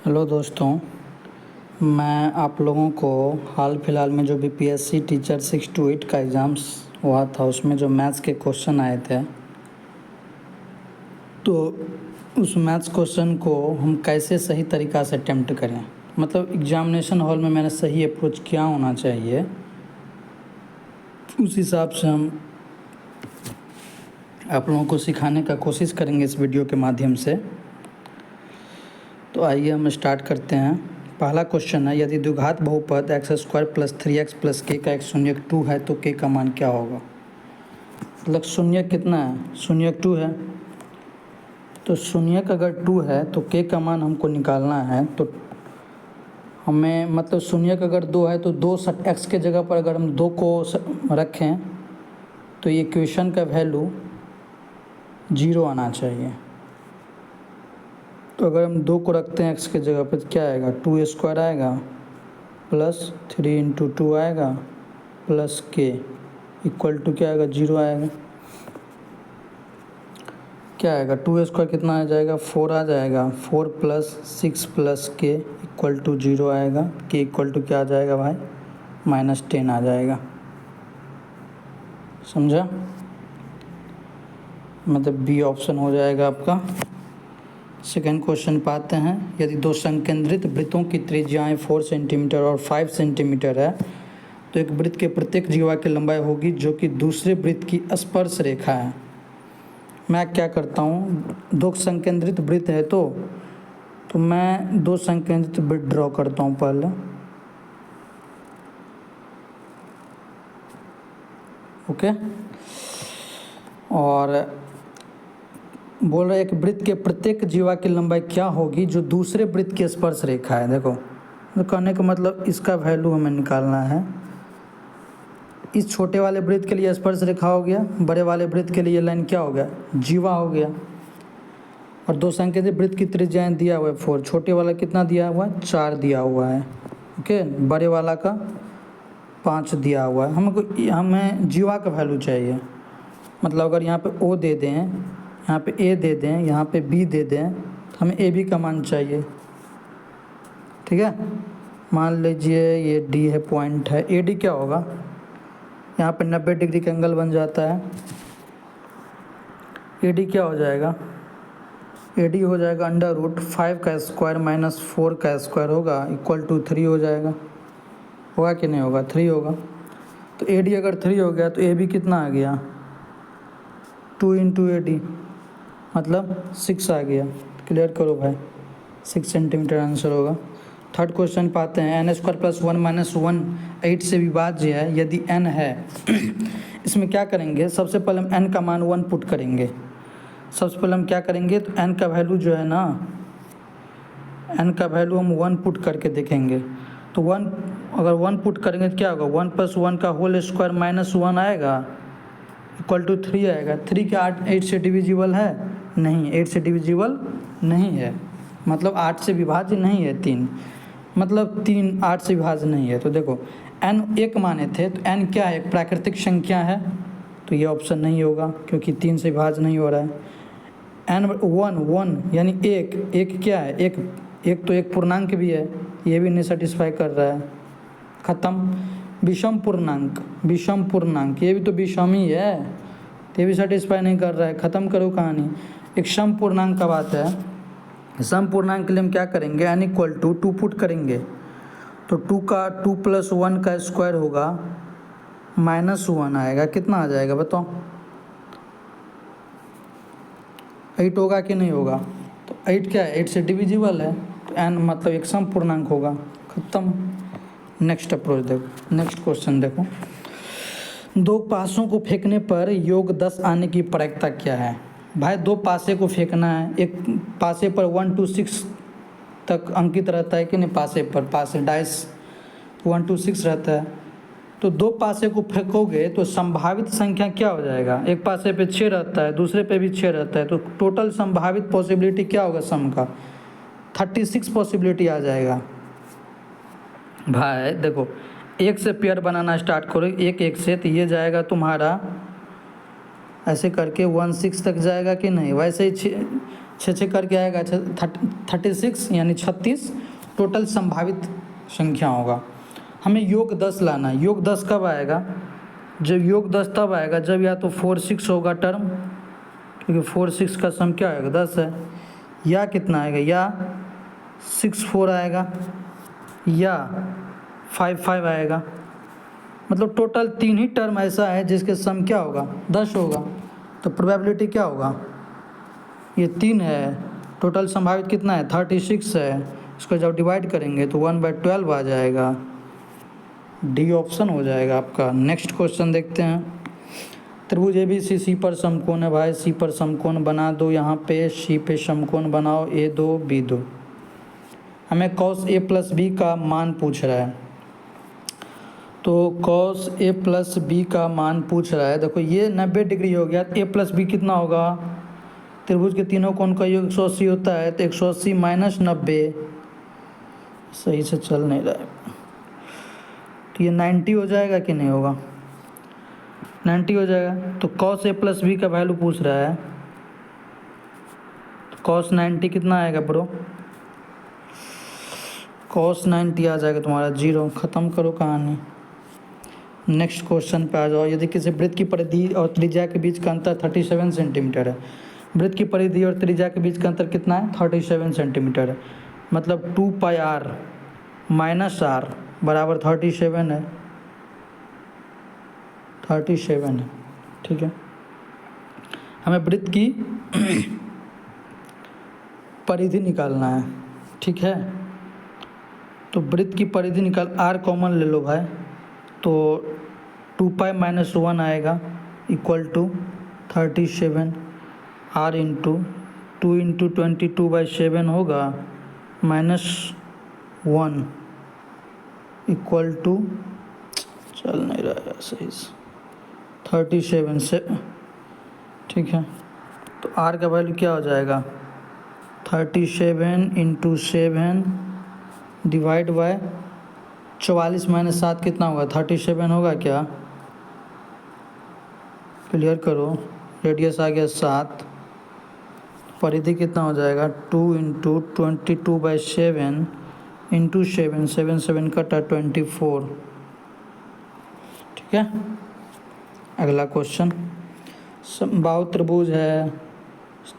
Hello दोस्तों, मैं आप लोगों को हाल फिलहाल में जो बीपीएससी टीचर 6 to 8 का एग्ज़ाम्स हुआ था उसमें जो मैथ्स के क्वेश्चन आए थे, तो उस मैथ्स क्वेश्चन को हम कैसे सही तरीक़ा से अटेम्प्ट करें, मतलब एग्ज़ामिनेशन हॉल में मैंने सही अप्रोच क्या होना चाहिए, उस हिसाब से हम आप लोगों को सिखाने का कोशिश करेंगे इस वीडियो के माध्यम से। तो आइए हम स्टार्ट करते हैं। पहला क्वेश्चन है, यदि द्विघात बहुपद x² + 3x + k का एक शून्यक 2 है तो k का मान क्या होगा। मतलब शून्यक कितना है, शून्यक 2 है, तो शून्यक अगर 2 है तो k का मान हमको निकालना है। तो हमें मतलब शून्यक अगर 2 है तो 2 x के जगह पर अगर हम 2 को रखें तो ये इक्वेशन का वैल्यू 0 आना चाहिए। तो अगर हम 2 को रखते हैं x के जगह पर तो क्या आएगा, 2² आएगा प्लस 3 × 2 आएगा प्लस k इक्वल टू क्या आएगा, 0 आएगा। क्या आएगा, 2² कितना आ जाएगा, 4 आ जाएगा, 4 + 6 + k इक्वल टू 0 आएगा। k इक्वल टू क्या आ जाएगा भाई, -10 आ जाएगा। समझा, मतलब बी ऑप्शन हो जाएगा आपका। सेकेंड क्वेश्चन पाते हैं, यदि दो संकेंद्रित वृत्तों की त्रिज्याएं 4 सेंटीमीटर और 5 सेंटीमीटर है तो एक वृत्त के प्रत्येक जीवा की लंबाई होगी जो कि दूसरे वृत्त की स्पर्श रेखा है। मैं क्या करता हूँ, दो संकेंद्रित वृत्त है तो मैं दो संकेंद्रित वृत्त ड्रॉ करता हूँ पहले। ओके, और बोल रहे एक वृत्त के प्रत्येक जीवा की लंबाई क्या होगी जो दूसरे वृत्त की स्पर्श रेखा है। देखो तो कहने का मतलब इसका वैल्यू हमें निकालना है। इस छोटे वाले वृत्त के लिए स्पर्श रेखा हो गया, बड़े वाले वृत्त के लिए लाइन क्या हो गया, जीवा हो गया। और दो संकेंद्रित वृत्त की त्रिज्याएं दिया हुआ है 4, छोटे वाला कितना दिया हुआ है, 4 दिया हुआ है। ओके, बड़े वाला का 5 दिया हुआ है। हमें जीवा का वैल्यू चाहिए। मतलब अगर यहाँ पे O दे दें, यहाँ पे A दे दें, यहाँ पे B दे दें, तो हमें AB का मान चाहिए। ठीक है, मान लीजिए ये D है, पॉइंट है, AD क्या होगा, यहाँ पे 90 डिग्री का एंगल बन जाता है। AD क्या हो जाएगा, AD हो जाएगा √5 का स्क्वायर - 4 का स्क्वायर होगा इक्वल टू 3 हो जाएगा। होगा कि नहीं होगा, 3 होगा। तो AD अगर 3 हो गया तो AB कितना आ गया, 2 × AD मतलब 6 आ गया। क्लियर करो भाई, 6 सेंटीमीटर आंसर होगा। थर्ड क्वेश्चन पाते हैं, n² + 1 - 1 8 से विभाज्य है यदि n है। इसमें क्या करेंगे, सबसे पहले हम n का मान 1 पुट करेंगे। सबसे पहले हम क्या करेंगे, तो n का वैल्यू जो है ना, n का वैल्यू हम 1 पुट करके देखेंगे। तो 1 अगर 1 पुट करेंगे तो क्या होगा, 1 + 1 का होल स्क्वायर -1 आएगा इक्वल टू 3 आएगा। 3 क्या 8 से डिविजिबल है, नहीं, 8 से डिविजिबल नहीं है, मतलब 8 से विभाज्य नहीं है 3, मतलब 3 8 से विभाज्य नहीं है। तो देखो n एक माने थे तो n क्या है, एक प्राकृतिक संख्या है, तो ये ऑप्शन नहीं होगा क्योंकि 3 से विभाज्य नहीं हो रहा है। n 1 यानी एक क्या है, एक तो एक पूर्णांक भी है, ये भी नहीं सेटिस्फाई कर रहा है। ख़त्म। विषम पूर्णांक ये भी तो विषम ही है, ये भी सेटिस्फाई नहीं कर रहा है। ख़त्म करो कहानी। एक सम पूर्णांक का बात है, सम पूर्णांक के लिए हम क्या करेंगे, n = 2 पुट करेंगे। तो 2 + 1 का स्क्वायर होगा -1 आएगा, कितना आ जाएगा बताओ, 8 होगा कि नहीं होगा। तो 8 क्या है, 8 से डिविजिबल है, तो n मतलब एक सम पूर्णांक होगा। ख़त्म। नेक्स्ट अप्रोच देखो, नेक्स्ट क्वेश्चन देखो, दो पासों को फेंकने पर योग 10 आने की प्रायिकता क्या है। भाई दो पासे को फेंकना है, एक पासे पर 1 to 6 तक अंकित रहता है कि नहीं, पासे डाइस 1 to 6 रहता है। तो दो पासे को फेंकोगे तो संभावित संख्या क्या हो जाएगा, एक पासे पे 6 रहता है, दूसरे पे भी 6 रहता है, तो टोटल संभावित पॉसिबिलिटी क्या होगा सम का, 36 पॉसिबिलिटी आ जाएगा। भाई देखो, एक से पेयर बनाना स्टार्ट करो, एक से, तो ये जाएगा तुम्हारा ऐसे करके 1 6 तक जाएगा कि नहीं, वैसे ही छः छः करके आएगा 36 यानी 36 टोटल संभावित संख्या होगा। हमें योग 10 लाना है। योग 10 कब आएगा? जब योग 10 तब आएगा जब या तो 4 6 होगा टर्म, क्योंकि 4 6 का सम क्या आएगा 10 है, या कितना आएगा, या 6 4 आएगा, या 5 5 आएगा। मतलब टोटल 3 ही टर्म ऐसा है जिसके सम क्या होगा 10 होगा। तो प्रोबेबिलिटी क्या होगा, ये 3 है, टोटल संभावित कितना है 36 है। इसको जब डिवाइड करेंगे तो 1/12 आ जाएगा। डी ऑप्शन हो जाएगा आपका। नेक्स्ट क्वेश्चन देखते हैं। त्रिभुज ABC सी पर समकोण है भाई, सी पर समकोण बना दो। यहाँ पे सी पे समकोण बनाओ, A2 B2। हमें cos A प्लस B का मान पूछ रहा है। तो cos A प्लस B का मान पूछ रहा है। देखो ये 90 डिग्री हो गया, तो A प्लस B कितना होगा, त्रिभुज के तीनों कोण का योग 180 होता है, तो 180 माइनस 90, सही से चल नहीं रहा है, तो ये 90 हो जाएगा कि नहीं होगा, 90 हो जाएगा। तो cos A प्लस B का वैल्यू पूछ रहा है, तो cos 90 कितना आएगा ब्रो, cos 90 आ जाएगा तुम्हारा 0। ख़त्म करो कहानी। नेक्स्ट क्वेश्चन पे आ जाओ। यदि किसी वृत्त की परिधि और त्रिज्या के बीच का अंतर 37 सेंटीमीटर है, वृत्त की परिधि और त्रिज्या के बीच का अंतर कितना है 37 सेंटीमीटर है, मतलब 2πr माइनस आर बराबर 37 है, 37 है, ठीक है। हमें वृत्त की परिधि निकालना है, ठीक है। तो वृत्त की परिधि निकाल, आर कॉमन ले लो भाई, तो 2π माइनस 1 आएगा equal to 37, R into 2 into 22/7 होगा माइनस 1 इक्वल टू, चल नहीं रहा है सही से, 37 से, ठीक है। तो आर का वैल्यू क्या हो जाएगा 37 इंटू 7 डिवाइड बाय 44 माइनस 7 कितना होगा 37 होगा क्या, क्लियर करो। रेडियस आ गया 7, परिधि कितना हो जाएगा 2 इंटू 22/7 इंटू 7, 7 7 कटा 24, ठीक है। अगला क्वेश्चन, समबाहु त्रिभुज है,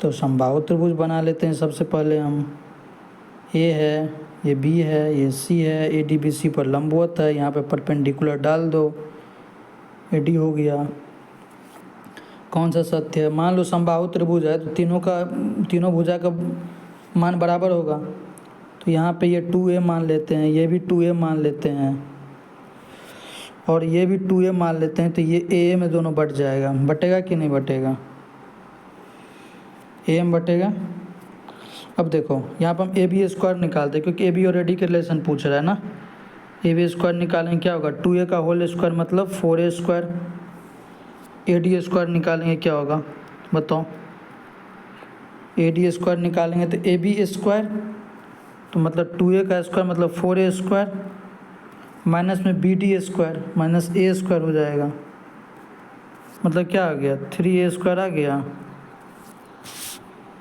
तो समबाहु त्रिभुज बना लेते हैं सबसे पहले हम। ए है, ये बी है, ये सी है, ADBC पर लंबवत है, यहाँ पे परपेंडिकुलर डाल दो, AD हो गया। कौन सा सत्य है, मान लो समबाहु त्रिभुज है तो तीनों भुजा का मान बराबर होगा, तो यहाँ पे ये 2a मान लेते हैं, ये भी 2a मान लेते हैं, और ये भी 2a मान लेते हैं, तो ये a में दोनों बट जाएगा, बटेगा कि नहीं बटेगा, a में बटेगा। अब देखो यहाँ पर हम AB स्क्वायर निकालते हैं, क्योंकि AB और AD के रिलेशन पूछ रहा है ना। AB स्क्वायर निकालेंगे क्या होगा 2a का होल स्क्वायर मतलब 4a स्क्वायर, AD स्क्वायर निकालेंगे क्या होगा बताओ, AD स्क्वायर निकालेंगे तो AB स्क्वायर, तो मतलब 2a का स्क्वायर मतलब 4a स्क्वायर, माइनस में BD square minus a square हो जाएगा, मतलब क्या आ गया 3a स्क्वायर आ गया।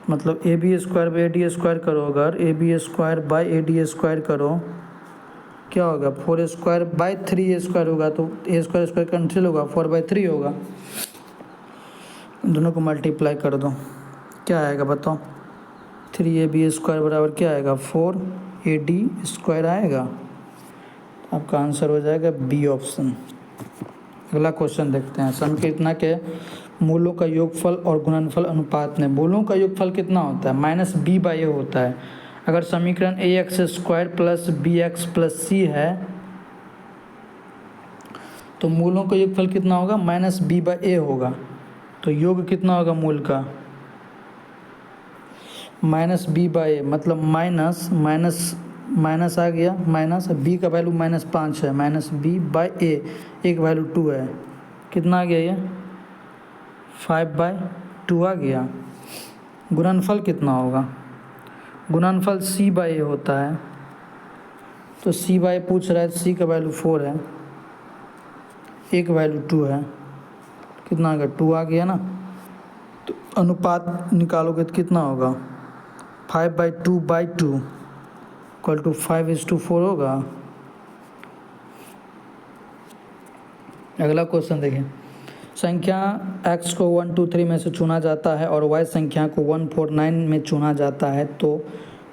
मतलब AB square by AD square करो, अगर AB square by AD square करो क्या होगा 4a square by 3a square होगा, तो a स्क्वायर स्क्वायर कैंसिल होगा, 4/3 होगा। दोनों को मल्टीप्लाई कर दो, क्या आएगा बताओ, 3ab स्क्वायर बराबर क्या आएगा 4AD स्क्वायर आएगा। आपका आंसर हो जाएगा बी ऑप्शन। अगला क्वेश्चन देखते हैं। समीकरण के मूलों का योगफल और गुणनफल अनुपात में, मूलों का योगफल कितना होता है -b/a होता है। अगर समीकरण ax square plus bx plus c है तो मूलों का योगफल कितना होगा -b/a होगा। तो योग कितना होगा मूल का -b/a, मतलब माइनस आ गया, माइनस b का वैल्यू -5 है, -b/a, एक वैल्यू 2 है, कितना आ गया ये 5/2 आ गया। गुणनफल कितना होगा, गुणनफल c/a होता है, तो c/a पूछ रहा है, c का वैल्यू 4 है, एक वैल्यू 2 है, कितना आ गया 2 आ गया ना। तो अनुपात निकालोगे तो कितना होगा 5/2/2 इक्वल टू 5:4 होगा। अगला क्वेश्चन देखिए, संख्या x को 1 2 3 में से चुना जाता है और y संख्या को 1 4 9 में चुना जाता है, तो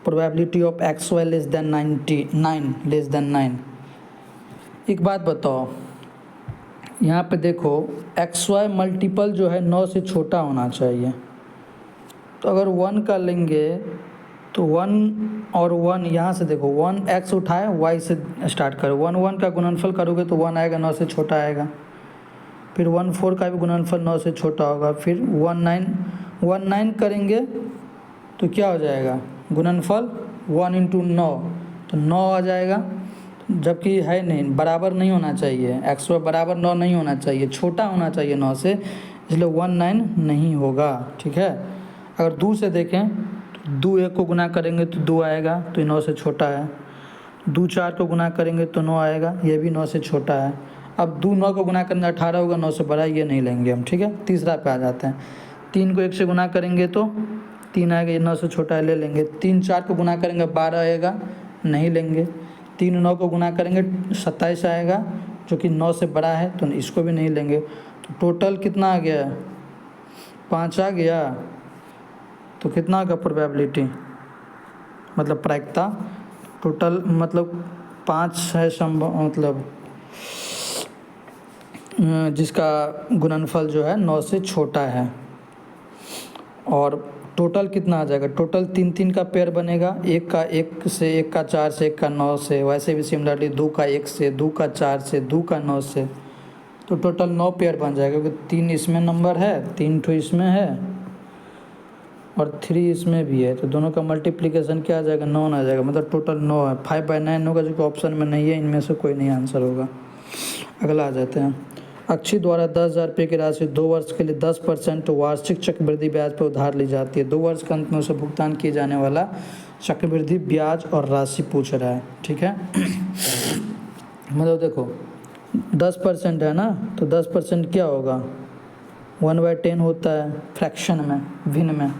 probability of xy less than 9। एक बात बताओ, यहाँ पे देखो xy मल्टीपल जो है 9 से छोटा होना चाहिए। तो अगर 1 का लेंगे तो 1 और 1 यहाँ से देखो 1x उठाए y से स्टार्ट करो, 1 1 का गुणनफल करोगे तो 1 आएगा, 9 से छोटा आएगा। फिर 1 4 का भी गुणनफल 9 से छोटा होगा। फिर 1 9 करेंगे तो क्या हो जाएगा, गुणनफल 1 × 9 तो 9 आ जाएगा, जबकि है नहीं, बराबर नहीं होना चाहिए, x बराबर 9 नहीं होना चाहिए, छोटा होना चाहिए 9 से, इसलिए 1 9 नहीं होगा। ठीक है। अगर 2 से देखें तो 2 1 को गुना करेंगे तो 2 आएगा, तो ये 9 से छोटा है। 2 4 को गुना करेंगे तो 9 आएगा, ये भी 9 से छोटा है। अब 2 9 को गुना करेंगे 18 होगा, 9 से बड़ा, ये नहीं लेंगे हम। ठीक है। तीसरा पे आ जाते हैं, 3 को 1 से गुना करेंगे तो 3 आएगा, ये 9 से छोटा है, ले लेंगे। 3 4 को गुना करेंगे 12 आएगा, नहीं लेंगे। 3 9 को गुना करेंगे 27 आएगा, जो कि 9 से बड़ा है, तो इसको भी नहीं लेंगे। तो टोटल कितना आ गया, 5 आ गया। तो कितना होगा प्रोबेबिलिटी, मतलब प्रायिकता, टोटल मतलब 5 है संभव, मतलब जिसका गुणनफल जो है 9 से छोटा है। और टोटल कितना आ जाएगा, टोटल 3 3 का पेयर बनेगा, 1 का 1 से, 1 का 4 से, 1 का 9 से, वैसे भी सिमिलरली 2 का 1 से, 2 का 4 से, 2 का 9 से, तो टोटल 9 पेयर बन जाएगा, क्योंकि 3 इसमें नंबर है, 3 ठो इसमें है और 3 इसमें भी है, तो दोनों का मल्टीप्लिकेशन क्या आ जाएगा, 9 आ जाएगा, मतलब टोटल 9 है। 5/9 होगा, जो कि ऑप्शन में नहीं है, इनमें से कोई नहीं आंसर होगा। अगला आ जाते हैं, अक्षय द्वारा 10,000 रुपये की राशि 2 वर्ष के लिए 10% वार्षिक चक्रवृद्धि ब्याज पर उधार ली जाती है। 2 वर्ष के अंत में उसे भुगतान किए जाने वाला चक्रवृद्धि ब्याज और राशि पूछ रहा है। ठीक है। मतलब देखो 10% है ना, तो 10% क्या होगा, 1/10 होता है फ्रैक्शन में, भिन्न में।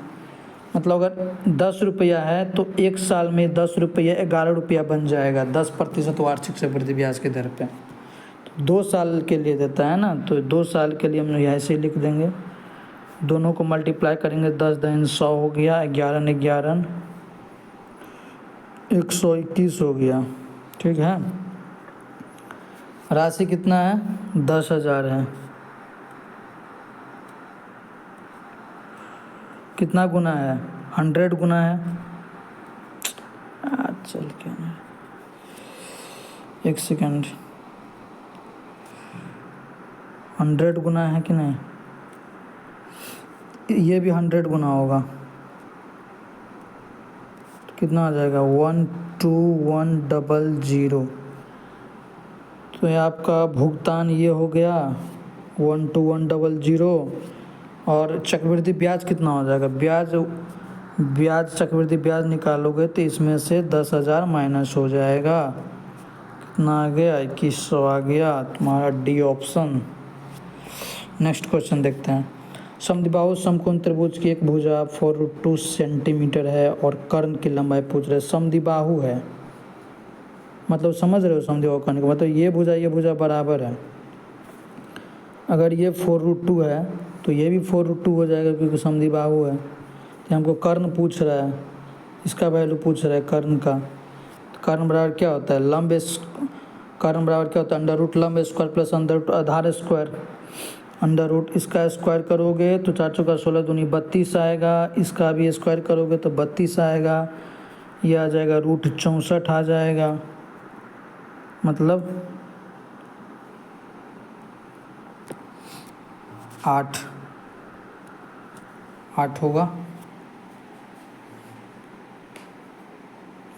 मतलब अगर 10 रुपया है तो 1 साल में 10 रुपया 11 रुपया बन जाएगा, 10% वार्षिक चक्रवृद्धि ब्याज के दर पे। 2 साल के लिए देता है ना, तो 2 साल के लिए हम लोग ऐसे ही लिख देंगे, दोनों को मल्टीप्लाई करेंगे, 10 10 100 हो गया, 11 11 121 हो गया। ठीक है। राशि कितना है, 10,000 है। कितना गुना है, 100 गुना है। चल क्या है, 1 सेकेंड, 100 गुना है कि नहीं, ये भी 100 गुना होगा, तो कितना आ जाएगा, 12100। तो ये आपका भुगतान ये हो गया 12100। और चक्रवृद्धि ब्याज कितना हो जाएगा, ब्याज चक्रवृद्धि ब्याज निकालोगे तो इसमें से 10,000 माइनस हो जाएगा, कितना आ गया, 2100 आ गया तुम्हारा, डी ऑप्शन। नेक्स्ट क्वेश्चन देखते हैं, समद्विबाहु समकोण त्रिभुज की एक भुजा 4√2 सेंटीमीटर है और कर्ण की लंबाई पूछ रहे, समद्विबाहु है, मतलब समझ रहे हो समद्विबाहु कहने का मतलब ये भुजा बराबर है। अगर ये 4√2 है तो ये भी 4√2 हो जाएगा, क्योंकि समद्विबाहु है। तो हमको कर्ण पूछ रहा है, इसका वैल्यू पूछ रहा है कर्ण का। तो कर्ण बराबर क्या होता है, कर्ण बराबर क्या होता है, अंडर रूट लंब स्क्वायर प्लस अंडर रूट आधार स्क्वायर। अंडर रूट इसका स्क्वायर करोगे तो 4 चौका 16 दूनी 32 आएगा, इसका भी स्क्वायर करोगे तो 32 आएगा, ये आ जाएगा √64 आ जाएगा, मतलब 8 होगा,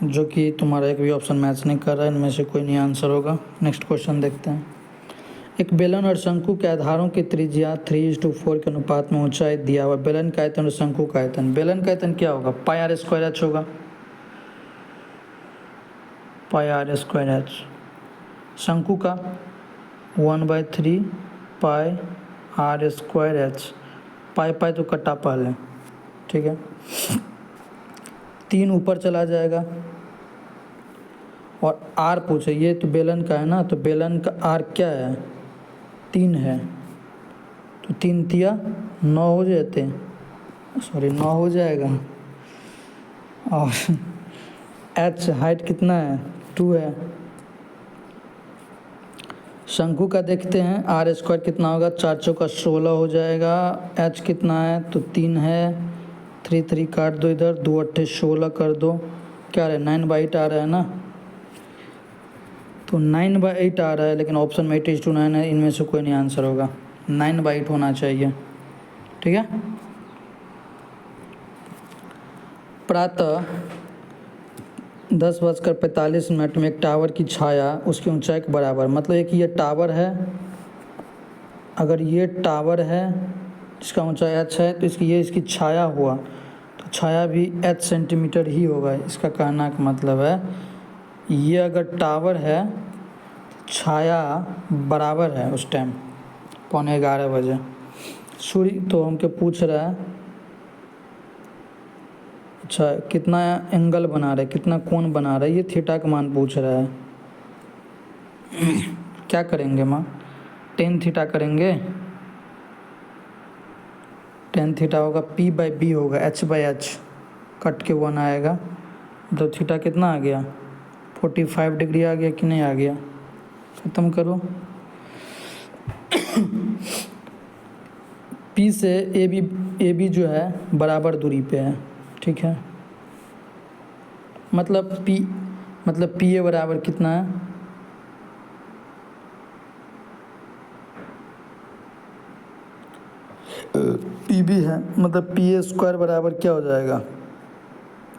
जो कि तुम्हारा एक भी ऑप्शन मैच नहीं कर रहा है, इनमें से कोई नहीं आंसर होगा। नेक्स्ट क्वेश्चन देखते हैं, एक बेलन और शंकु के आधारों की त्रिज्या 3:4 के अनुपात में ऊंचाई दिया हुआ, बेलन का आयतन और शंकु का आयतन। बेलन का आयतन क्या होगा, πr² होगा, πr²। शंकु का 1/3 πr²। पाई तो कटा पहले। ठीक है। 3 ऊपर चला जाएगा। और आर पूछे, ये तो बेलन का है ना, तो बेलन का आर क्या है, 3 है, तो 3 तिया 9 हो जाते, सॉरी 9 हो जाएगा। और एच हाइट कितना है, 2 है। शंकु का देखते हैं, आर स्क्वायर कितना होगा, 4 चौका 16 हो जाएगा। एच कितना है, तो 3 है, 3 3 काट दो इधर, 2 8 16 कर दो, क्या रहा है 9/8 आ रहा है ना, तो 9/8 आ रहा है, लेकिन ऑप्शन में 8:9 है, इनमें से कोई नहीं आंसर होगा, 9/8 होना चाहिए। ठीक है। प्रातः 10:45 में एक टावर की छाया उसकी ऊंचाई के बराबर, मतलब एक ये टावर है, अगर ये टावर है जिसका ऊंचाई h है, तो इसकी छाया हुआ, तो छाया भी h सेंटीमीटर ही होगा। इसका कहना का मतलब है, ये अगर टावर है छाया बराबर है उस टाइम 11:15 बजे। सूर्य तो हमको पूछ रहा है, अच्छा कितना एंगल बना रहा है, कितना कोण बना रहा है, ये थीटा का मान पूछ रहा है। क्या करेंगे माँ, tan थीटा करेंगे, tan थीटा होगा P/B होगा, H/H कट के 1 आएगा, तो थीटा कितना आ गया, 45 डिग्री आ गया कि नहीं आ गया। ख़त्म करो। P से AB जो है बराबर दूरी पे है, ठीक है, मतलब PA बराबर कितना है, PB है, मतलब PA² बराबर क्या हो जाएगा,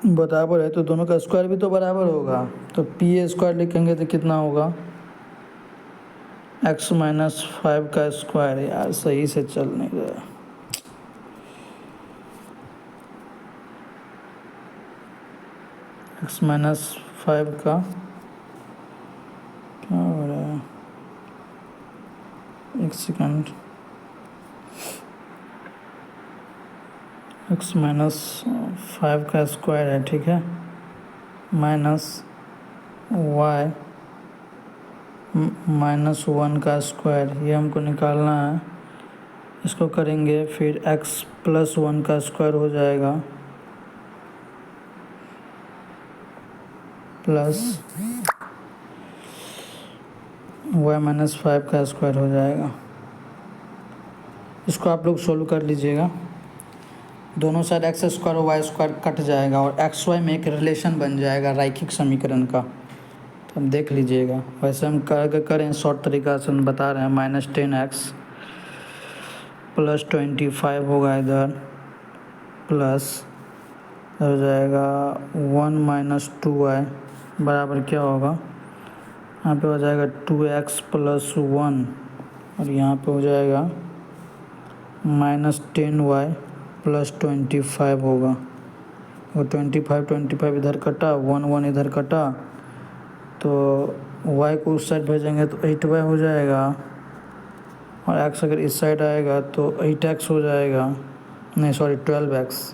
बराबर है तो दोनों का स्क्वायर भी तो बराबर होगा, तो PA² लिखेंगे तो कितना होगा, x - 5 का स्क्वायर। यार सही से चल नहीं रहा, x - 5 का क्या हो रहा है, एक सेकंड, x - 5 का स्क्वायर है, ठीक है, माइनस y - 1 का स्क्वायर, ये हमको निकालना है। इसको करेंगे फिर x + 1 का स्क्वायर हो जाएगा, प्लस y - 5 का स्क्वायर हो जाएगा। इसको आप लोग सोल्व कर लीजिएगा, दोनों साइड x² और y² कट जाएगा और xy में एक रिलेशन बन जाएगा रैखिक समीकरण का, तो हम देख लीजिएगा। वैसे हम करें शॉर्ट तरीका से हम बता रहे हैं, -10x + 25 होगा इधर, प्लस हो जाएगा 1 - 2y बराबर क्या होगा, यहाँ पे हो जाएगा 2x + 1 और यहाँ पे हो जाएगा -10y + 25 होगा, वो 25 इधर कटा, 1 इधर कटा, तो y को उस साइड भेजेंगे तो 8y हो जाएगा, और x अगर इस साइड आएगा तो 8x हो जाएगा, नहीं सॉरी 12x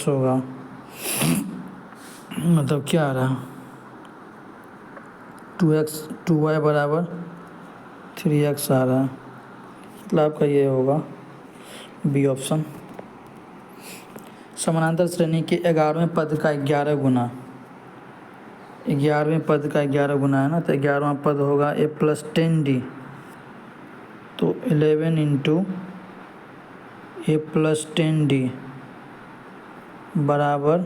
होगा। मतलब क्या आ रहा, 2y बराबर 3x आ रहा है, मतलब आपका ये होगा बी ऑप्शन। समानांतर श्रेणी के 11वें पद का 11 गुना, 11वें पद का 11 गुना है ना, तो 11वां पद होगा a + 10d, तो 11 × a + 10d बराबर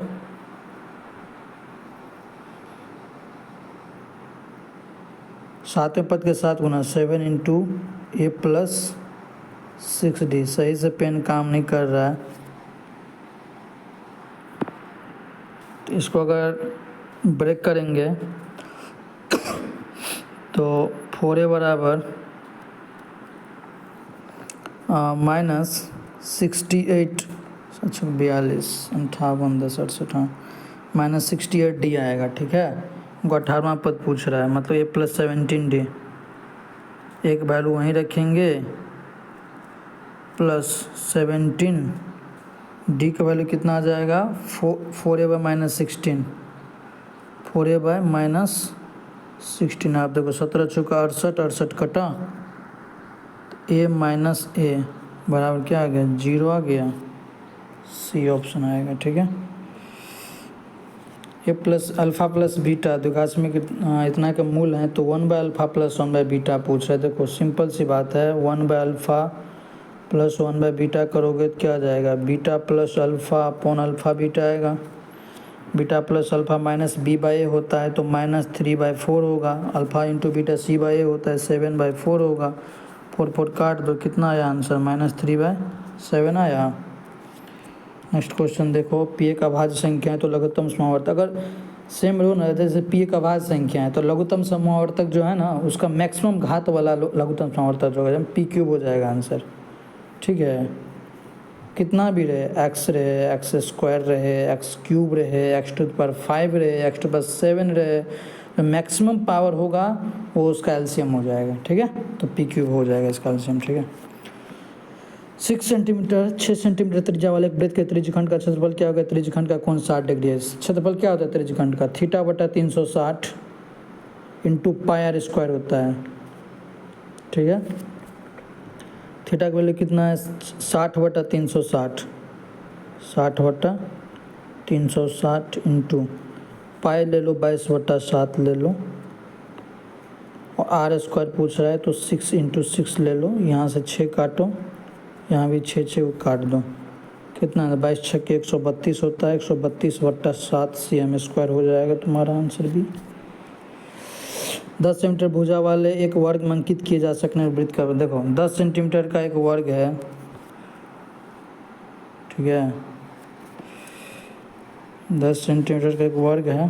7वें पद के साथ गुना 7 × a + 6d। सही से पेन काम नहीं कर रहा है, तो इसको अगर ब्रेक करेंगे तो 4a बराबर -68, अच्छा 42 58 10 68 -68d आएगा, ठीक है। उनको 18वां पद पूछ रहा है, मतलब a + 17d, एक वैल्यू वहीं रखेंगे, +17 डी का वैल्यू कितना आ जाएगा 4a/-16, 4a/-16। आप देखो 17 चौका 68, 68 कटा, a माइनस ए बराबर क्या आ गया 0 आ गया, सी ऑप्शन आएगा। ठीक है, ए प्लस अल्फ़ा प्लस बीटा द्विघात में इतना का मूल है तो 1/α + 1/β पूछ रहे। देखो सिंपल सी बात है, 1/α + 1/β करोगे तो क्या आ जाएगा beta plus alpha upon alpha beta आएगा। Beta plus alpha minus b/a होता है तो -3/4 होगा। अल्फ़ा इंटू बीटा c/a होता है 7/4 होगा। 4 4 काट दो, कितना आया आंसर -3/7 आया। नेक्स्ट क्वेश्चन देखो, पी एक अभाज्य संख्या है तो लघुत्तम समावर्तक, अगर सेम रो ना जैसे पी एक अभाज्य संख्या है तो लघुत्तम समावर्तक जो है ना उसका मैक्सिमम घात वाला लघुत्तम समावर्तक जो होगा p³ हो जाएगा आंसर। ठीक है, कितना भी रहे, x रहे, x² रहे, x³ रहे, x⁵ रहे, x⁻7 रहे, तो मैक्सिमम पावर होगा वो उसका एलसीएम हो जाएगा। ठीक है, तो p³ हो जाएगा इसका एलसीएम। ठीक है, 6 सेंटीमीटर 6 सेंटीमीटर त्रिज्या वाले एक वृत्त के त्रिज्यखंड का क्षेत्रफल क्या होगा। त्रिज्यखंड का कोण 60 डिग्री है। क्षेत्रफल क्या होता है त्रिज्यखंड का, θ/360 इंटू πr² होता है। ठीक है, थीटा का वैल्यू कितना है 60/360, 60/360 इंटू पाई ले लो 22/7 ले लो, और r² पूछ रहा है तो 6 × 6 ले लो। यहाँ से 6 काटो, यहाँ भी 6 काट दो, कितना है 22 × 6 = 132 होता है। 132/7 cm² हो जाएगा तुम्हारा आंसर भी। 10 सेंटीमीटर भुजा वाले एक वर्ग में अंकित किए जा सकने वृत्त का, देखो 10 सेंटीमीटर का एक वर्ग है। ठीक है, 10 सेंटीमीटर का एक वर्ग है,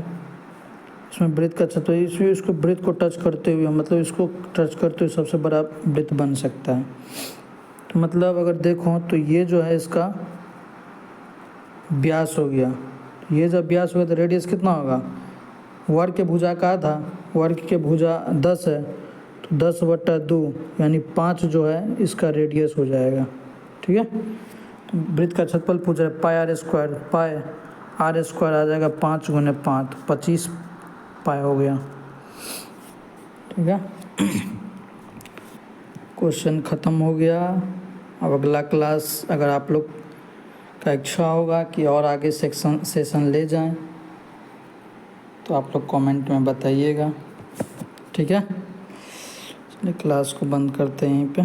इसमें वृत्त का क्षेत्र, इसमें इसको वृत्त को टच करते हुए मतलब इसको टच करते हुए सबसे बड़ा वृत्त बन सकता है। तो मतलब अगर देखो तो ये जो है इसका व्यास हो गया, ये जब व्यास हो गया तो रेडियस कितना होगा, वर्ग के भुजा का आधा, वर्ग के भुजा 10 है तो 10/2 यानी 5 जो है इसका रेडियस हो जाएगा। ठीक है, तो वृत्त का क्षेत्रफल पूछ रहा है πr², पाई r² आ जाएगा 5 × 5 25 पाई हो गया। ठीक है, क्वेश्चन ख़त्म हो गया। अब अगला क्लास अगर आप लोग का इच्छा होगा कि और आगे सेशन ले जाएं तो आप लोग कमेंट में बताइएगा। ठीक है, चलिए क्लास को बंद करते हैं यहीं पे।